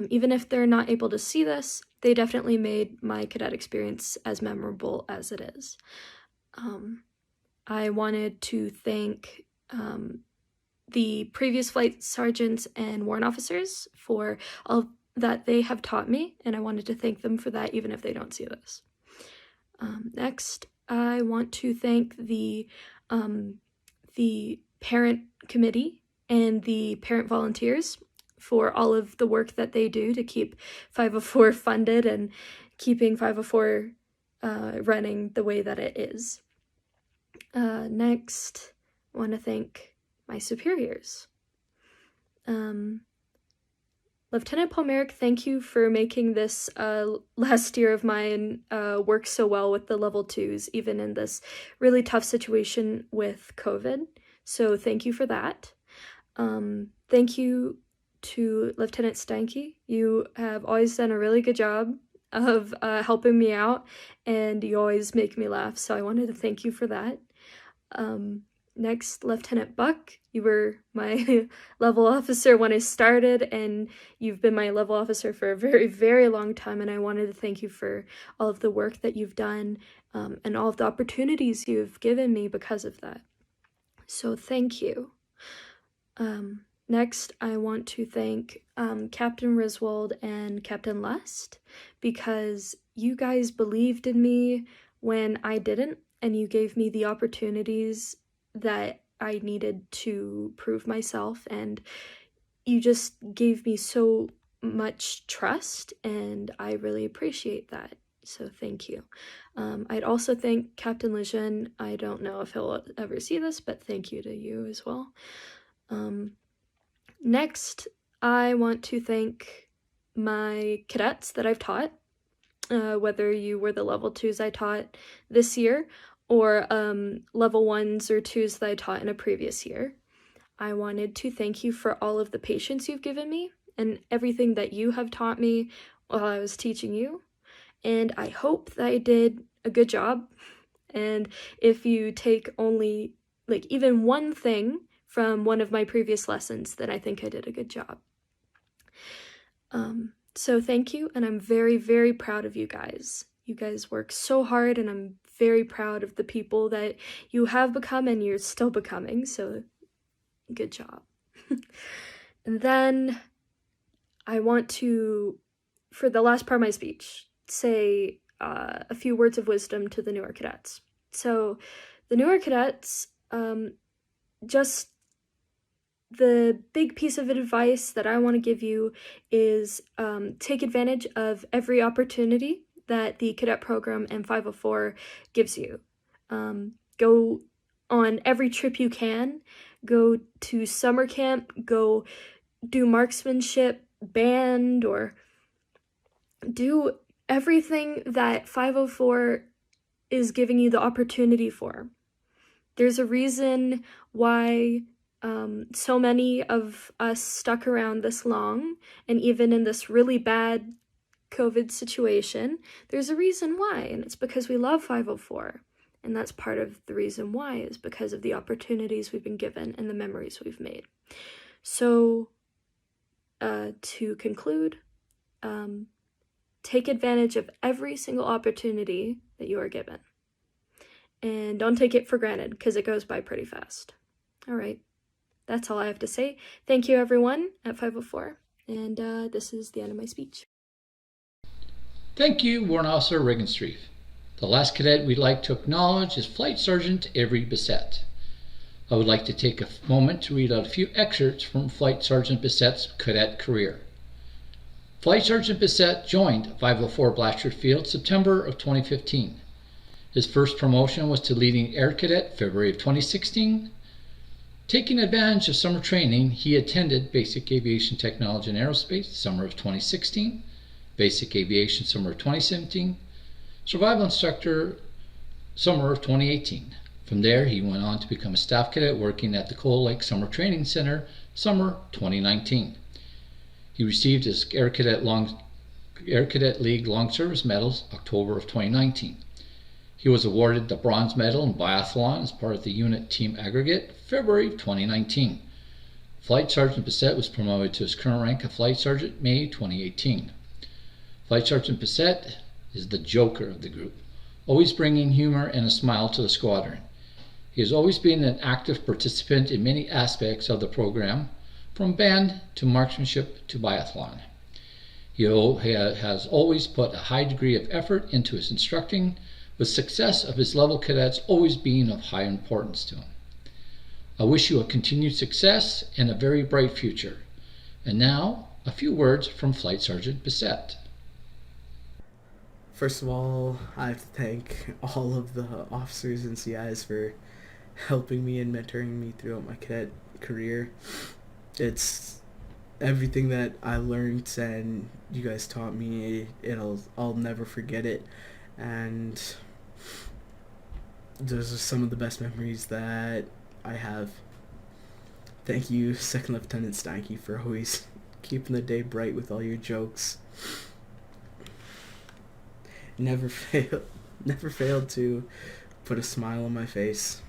Speaker 21: even if they're not able to see this, they definitely made my cadet experience as memorable as it is. I wanted to thank the previous flight sergeants and warrant officers for all that they have taught me, and I wanted to thank them for that even if they don't see this. Next, I want to thank the parent committee and the parent volunteers for all of the work that they do to keep 504 funded and keeping 504 running the way that it is. Next, I want to thank my superiors. Lieutenant Palmeric, thank you for making this last year of mine work so well with the level 2s, even in this really tough situation with COVID. So thank you for that. Thank you to Lieutenant Stanky. You have always done a really good job of helping me out, and you always make me laugh, so I wanted to thank you for that. Next, Lieutenant Buck, you were my level officer when I started, and you've been my level officer for a very, very long time, and I wanted to thank you for all of the work that you've done and all of the opportunities you've given me because of that. So thank you. Next, I want to thank Captain Riswold and Captain Lust, because you guys believed in me when I didn't, and you gave me the opportunities that I needed to prove myself, and you just gave me so much trust, and I really appreciate that. So thank you. I'd also thank Captain Lejeune. I don't know if he'll ever see this, but thank you to you as well. Next, I want to thank my cadets that I've taught, whether you were the level 2s I taught this year or level 1s or 2s that I taught in a previous year. I wanted to thank you for all of the patience you've given me and everything that you have taught me while I was teaching you. And I hope that I did a good job. And if you take only like even one thing from one of my previous lessons, then I think I did a good job. So thank you, and I'm very, very proud of you guys. You guys work so hard, and I'm very proud of the people that you have become and you're still becoming, so good job. And then I want to, for the last part of my speech, say a few words of wisdom to the newer cadets. So the newer cadets, just the big piece of advice that I want to give you is take advantage of every opportunity that the cadet program and 504 gives you. Go on every trip you can. Go to summer camp. Go do marksmanship, band, or do everything that 504 is giving you the opportunity for. There's a reason why so many of us stuck around this long, and even in this really bad COVID situation, there's a reason why, and it's because we love 504. And that's part of the reason why, is because of the opportunities we've been given and the memories we've made. So, to conclude, take advantage of every single opportunity that you are given. And don't take it for granted, because it goes by pretty fast. All right. That's all I have to say. Thank you, everyone, at 504. And this is the end of my speech.
Speaker 15: Thank you, Warrant Officer Regenstreef. The last cadet we'd like to acknowledge is Flight Sergeant Avery Bissett. I would like to take a moment to read out a few excerpts from Flight Sergeant Bissett's cadet career. Flight Sergeant Bissett joined 504 Blatchford Field September of 2015. His first promotion was to leading air cadet February of 2016. Taking advantage of summer training, he attended Basic Aviation Technology and Aerospace summer of 2016, Basic Aviation summer of 2017, Survival Instructor summer of 2018. From there, he went on to become a staff cadet working at the Cold Lake Summer Training Center summer 2019. He received his Air Cadet League Long Service Medals October of 2019. He was awarded the Bronze Medal in Biathlon as part of the unit team aggregate February 2019. Flight Sergeant Bissett was promoted to his current rank of Flight Sergeant May 2018. Flight Sergeant Bissett is the joker of the group, always bringing humor and a smile to the squadron. He has always been an active participant in many aspects of the program, from band to marksmanship to biathlon. He has always put a high degree of effort into his instructing, with success of his level cadets always being of high importance to him. I wish you a continued success and a very bright future. And now, a few words from Flight Sergeant Bissett.
Speaker 3: First of all, I have to thank all of the officers and CIs for helping me and mentoring me throughout my cadet career. It's everything that I learned and you guys taught me, I'll never forget it. And those are some of the best memories that I have. Thank you, Second Lieutenant Stanky, for always keeping the day bright with all your jokes. Never failed to put a smile on my face.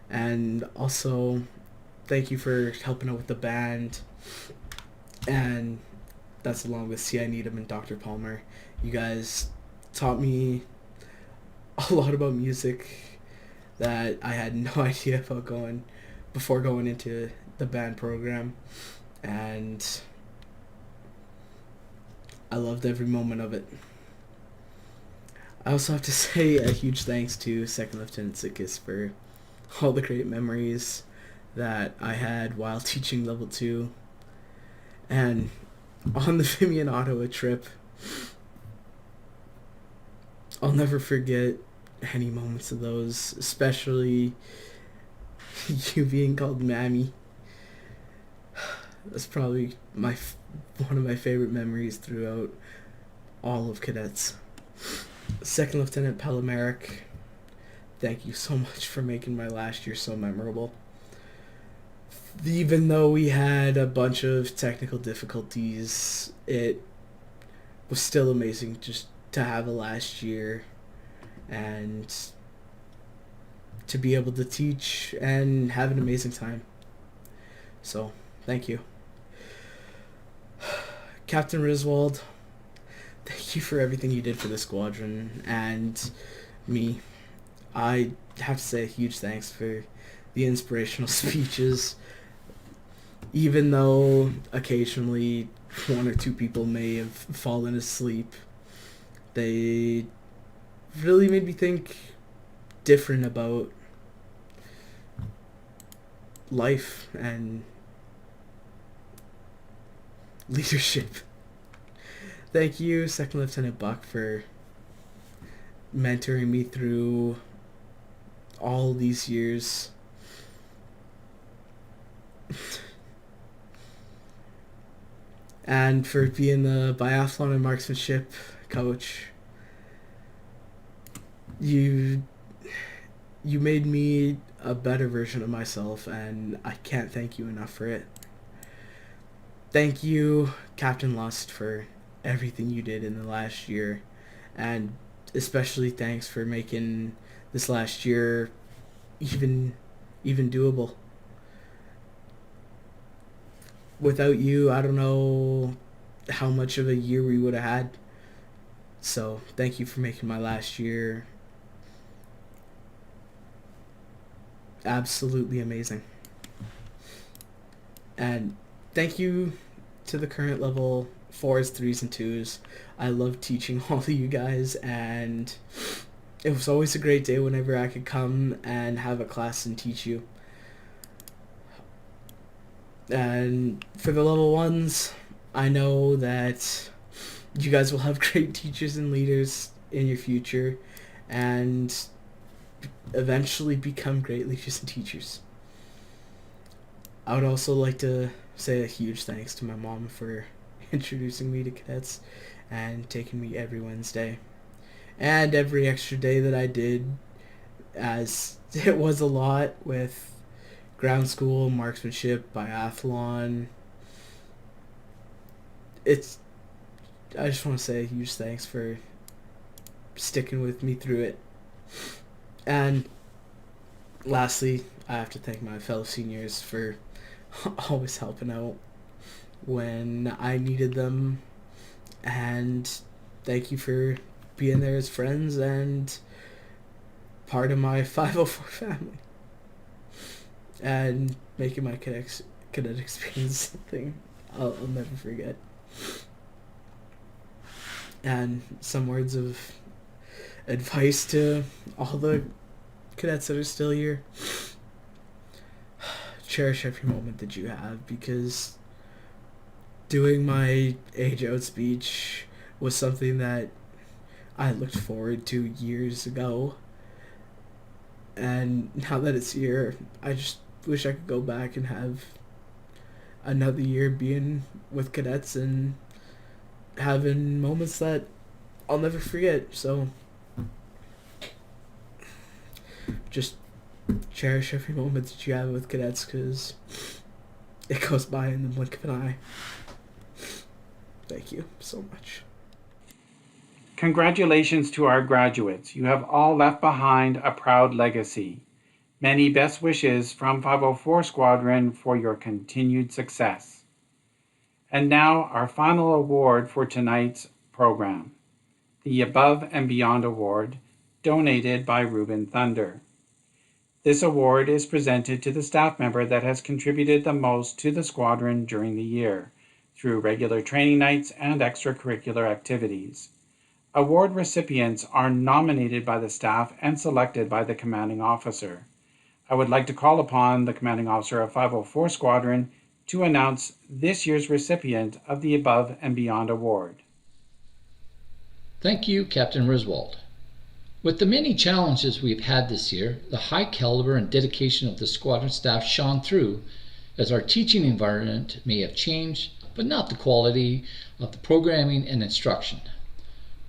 Speaker 3: And also, thank you for helping out with the band. And that's along with C.I. Needham and Dr. Palmer. You guys taught me a lot about music that I had no idea about before going into the band program. And I loved every moment of it. I also have to say a huge thanks to Second Lieutenant Sikis for all the great memories that I had while teaching level 2. And on the Vimian Ottawa trip, I'll never forget any moments of those, especially you being called Mammy. That's probably one of my favorite memories throughout all of cadets. Second Lieutenant Palamaric, thank you so much for making my last year so memorable. Even though we had a bunch of technical difficulties, it was still amazing just to have a last year and to be able to teach and have an amazing time. So, thank you. Captain Riswold, thank you for everything you did for the squadron and me. I have to say a huge thanks for the inspirational speeches. Even though occasionally one or two people may have fallen asleep, they really made me think different about life and leadership. Thank you, Second Lieutenant Buck, for mentoring me through all these years. And for being the biathlon and marksmanship coach. You made me a better version of myself, and I can't thank you enough for it. Thank you, Captain Lust, for everything you did in the last year, and especially thanks for making this last year even doable. Without you, I don't know how much of a year we would have had. So, thank you for making my last year absolutely amazing. And thank you to the current level 4s, 3s, and 2s. I love teaching all of you guys, and it was always a great day whenever I could come and have a class and teach you. And for the level 1s, I know that you guys will have great teachers and leaders in your future, and eventually become great leaders and teachers. I would also like to say a huge thanks to my mom for introducing me to cadets and taking me every Wednesday and every extra day that I did, as it was a lot with ground school, marksmanship, biathlon. I just want to say a huge thanks for sticking with me through it. And lastly, I have to thank my fellow seniors for always helping out when I needed them. And thank you for being there as friends and part of my 504 family. And making my cadet experience something I'll never forget. And some words of advice to all the cadets that are still here. Cherish every moment that you have, because doing my age out speech was something that I looked forward to years ago. And now that it's here, I just wish I could go back and have another year being with cadets and having moments that I'll never forget. So just cherish every moment that you have with cadets, because it goes by in the blink of an eye. Thank you so much.
Speaker 1: Congratulations to our graduates. You have all left behind a proud legacy. Many best wishes from 504 Squadron for your continued success. And now our final award for tonight's program, the Above and Beyond Award, donated by Reuben Thunder. This award is presented to the staff member that has contributed the most to the squadron during the year, through regular training nights and extracurricular activities. Award recipients are nominated by the staff and selected by the commanding officer. I would like to call upon the commanding officer of 504 Squadron to announce this year's recipient of the Above and Beyond Award.
Speaker 15: Thank you, Captain Riswald. With the many challenges we've had this year, the high caliber and dedication of the squadron staff shone through, as our teaching environment may have changed, but not the quality of the programming and instruction.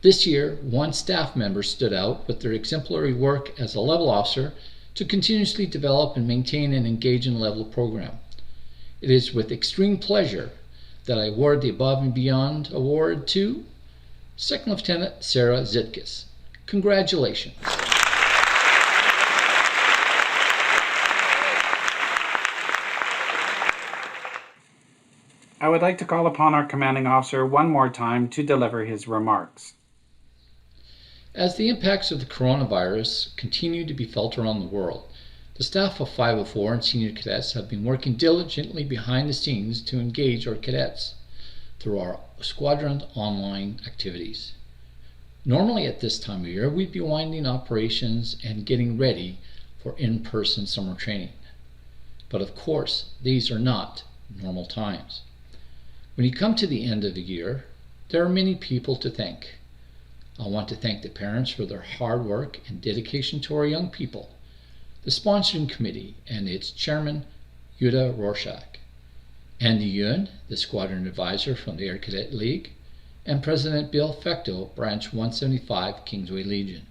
Speaker 15: This year, one staff member stood out with their exemplary work as a level officer to continuously develop and maintain an engaging level program. It is with extreme pleasure that I award the Above and Beyond Award to Second Lieutenant Sarah Zitkus. Congratulations.
Speaker 1: I would like to call upon our commanding officer one more time to deliver his remarks.
Speaker 15: As the impacts of the coronavirus continue to be felt around the world, the staff of 504 and senior cadets have been working diligently behind the scenes to engage our cadets through our squadron online activities. Normally at this time of year, we'd be winding operations and getting ready for in-person summer training. But of course, these are not normal times. When you come to the end of the year, there are many people to thank. I want to thank the parents for their hard work and dedication to our young people, the sponsoring committee and its chairman, Yuda Rorschach, Andy Yuen, the squadron advisor from the Air Cadet League, and President Bill Fecto, Branch 175, Kingsway Legion.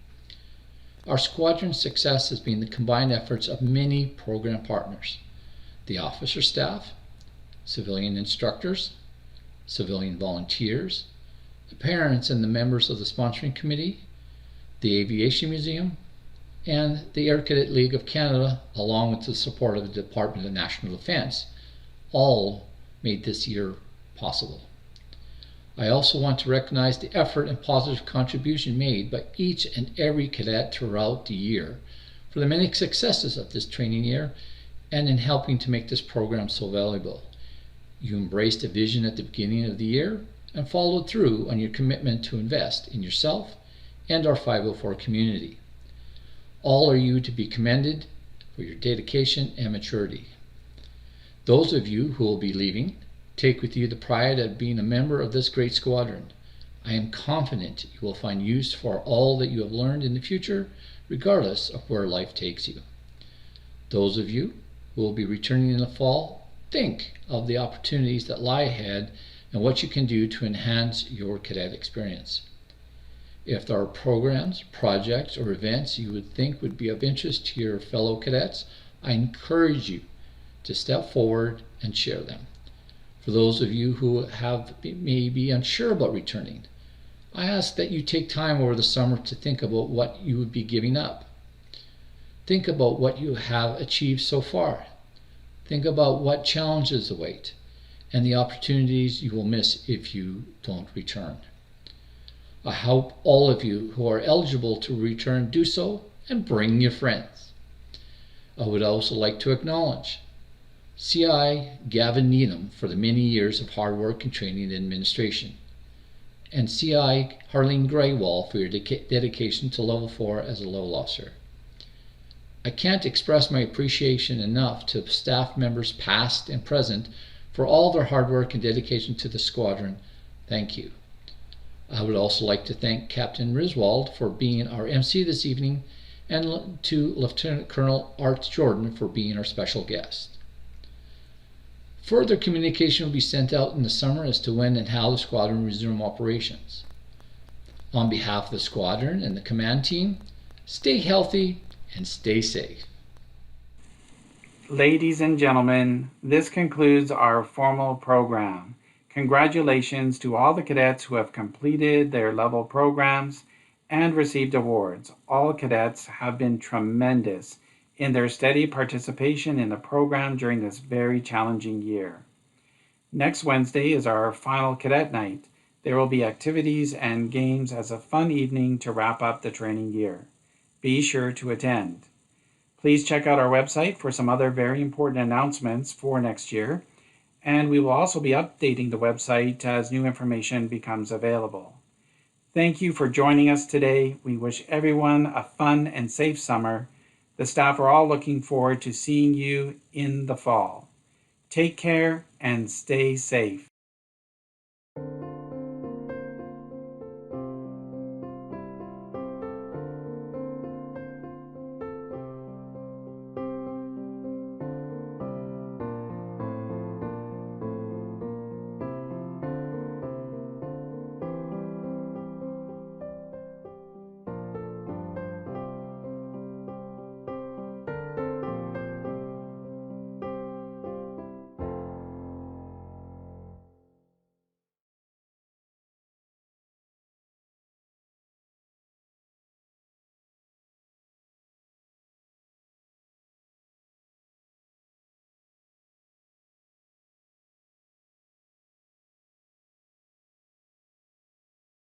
Speaker 15: Our squadron's success has been the combined efforts of many program partners, the officer staff, civilian instructors, civilian volunteers, the parents and the members of the sponsoring committee, the Aviation Museum, and the Air Cadet League of Canada, along with the support of the Department of National Defense, all made this year possible. I also want to recognize the effort and positive contribution made by each and every cadet throughout the year for the many successes of this training year and in helping to make this program so valuable. You embraced a vision at the beginning of the year and followed through on your commitment to invest in yourself and our 504 community. All are you to be commended for your dedication and maturity. Those of you who will be leaving, take with you the pride of being a member of this great squadron. I am confident you will find use for all that you have learned in the future, regardless of where life takes you. Those of you who will be returning in the fall, think of the opportunities that lie ahead and what you can do to enhance your cadet experience. If there are programs, projects, or events you would think would be of interest to your fellow cadets, I encourage you to step forward and share them. For those of you who may be unsure about returning, I ask that you take time over the summer to think about what you would be giving up. Think about what you have achieved so far. Think about what challenges await and the opportunities you will miss if you don't return. I hope all of you who are eligible to return do so and bring your friends. I would also like to acknowledge CI Gavin Needham for the many years of hard work and training and administration, and CI Harleen Greywall for your dedication to Level 4 as a level officer. I can't express my appreciation enough to staff members past and present for all their hard work and dedication to the squadron. Thank you. I would also like to thank Captain Riswald for being our MC this evening, and to Lieutenant Colonel Art Jordan for being our special guest. Further communication will be sent out in the summer as to when and how the squadron will resume operations. On behalf of the squadron and the command team, stay healthy and stay safe.
Speaker 1: Ladies and gentlemen, this concludes our formal program. Congratulations to all the cadets who have completed their level programs and received awards. All cadets have been tremendous in their steady participation in the program during this very challenging year. Next Wednesday is our final cadet night. There will be activities and games as a fun evening to wrap up the training year. Be sure to attend. Please check out our website for some other very important announcements for next year, and we will also be updating the website as new information becomes available. Thank you for joining us today. We wish everyone a fun and safe summer. The staff are all looking forward to seeing you in the fall. Take care and stay safe.